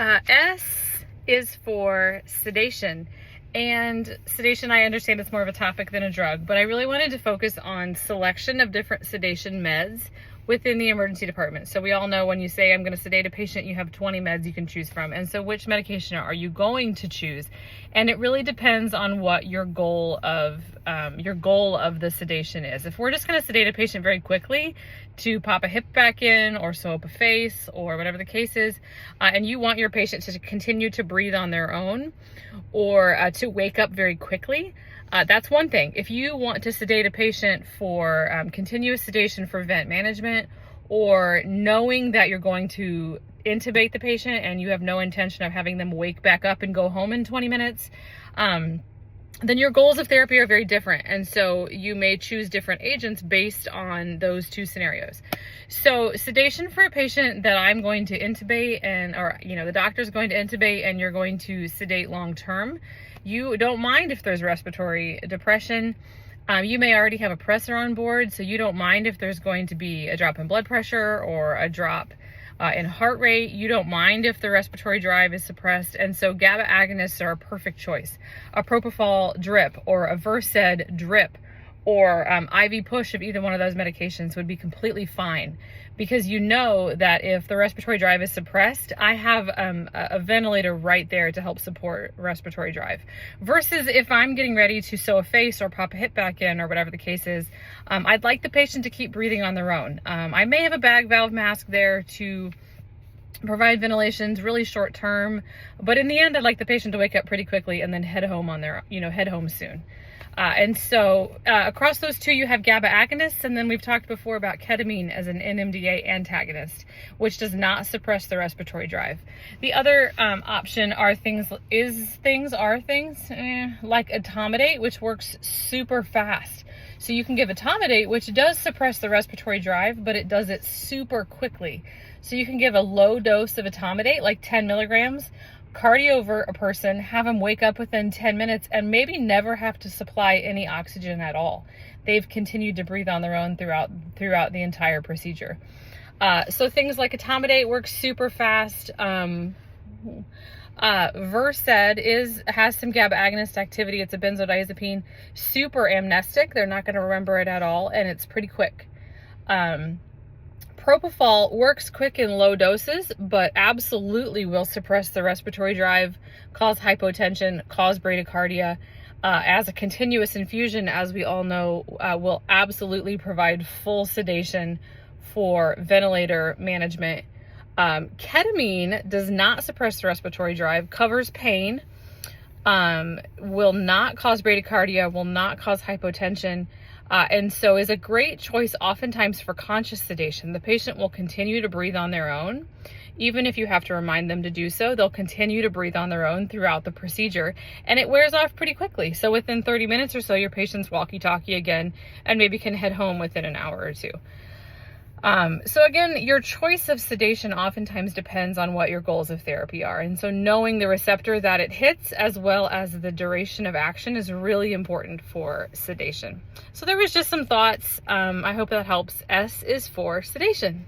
S is for sedation. And sedation, I understand it's more of a topic than a drug, but I really wanted to focus on selection of different sedation meds within the emergency department. So we all know when you say, I'm going to sedate a patient, you have 20 meds you can choose from. And so which medication are you going to choose? And it really depends on what your goal of the sedation is. If we're just going to sedate a patient very quickly to pop a hip back in or sew up a face or whatever the case is, and you want your patient to continue to breathe on their own or to wake up very quickly, that's one thing. If you want to sedate a patient for continuous sedation for vent management, or knowing that you're going to intubate the patient and you have no intention of having them wake back up and go home in 20 minutes, then your goals of therapy are very different. And so you may choose different agents based on those two scenarios. So sedation for a patient that I'm going to intubate or the doctor's going to intubate and you're going to sedate long-term, you don't mind if there's respiratory depression. You may already have a pressor on board, so you don't mind if there's going to be a drop in blood pressure or a drop in heart rate. You don't mind if the respiratory drive is suppressed, and so GABA agonists are a perfect choice. A propofol drip or a Versed drip or IV push of either one of those medications would be completely fine, because you know that if the respiratory drive is suppressed, I have a ventilator right there to help support respiratory drive. Versus if I'm getting ready to sew a face or pop a hip back in or whatever the case is, I'd like the patient to keep breathing on their own. I may have a bag valve mask there to provide ventilations really short term, but in the end, I'd like the patient to wake up pretty quickly and then head home head home soon. And so across those two, you have GABA agonists, and then we've talked before about ketamine as an NMDA antagonist, which does not suppress the respiratory drive. The other option are things like etomidate, which works super fast. So you can give etomidate, which does suppress the respiratory drive, but it does it super quickly. So you can give a low dose of etomidate, like 10 milligrams, cardio over a person, have them wake up within 10 minutes and maybe never have to supply any oxygen at all. They've continued to breathe on their own throughout the entire procedure. So things like etomidate works super fast. Versed has some GABA agonist activity. It's a benzodiazepine, super amnestic. They're not going to remember it at all, and it's pretty quick. Propofol works quick in low doses, but absolutely will suppress the respiratory drive, cause hypotension, cause bradycardia. As a continuous infusion, as we all know, will absolutely provide full sedation for ventilator management. Ketamine does not suppress the respiratory drive, covers pain, will not cause bradycardia, will not cause hypotension, and so is a great choice oftentimes for conscious sedation. The patient will continue to breathe on their own. Even if you have to remind them to do so, they'll continue to breathe on their own throughout the procedure, and it wears off pretty quickly. So within 30 minutes or so, your patient's walkie-talkie again and maybe can head home within an hour or two. So again, your choice of sedation oftentimes depends on what your goals of therapy are. And so knowing the receptor that it hits as well as the duration of action is really important for sedation. So there was just some thoughts. I hope that helps. S is for sedation.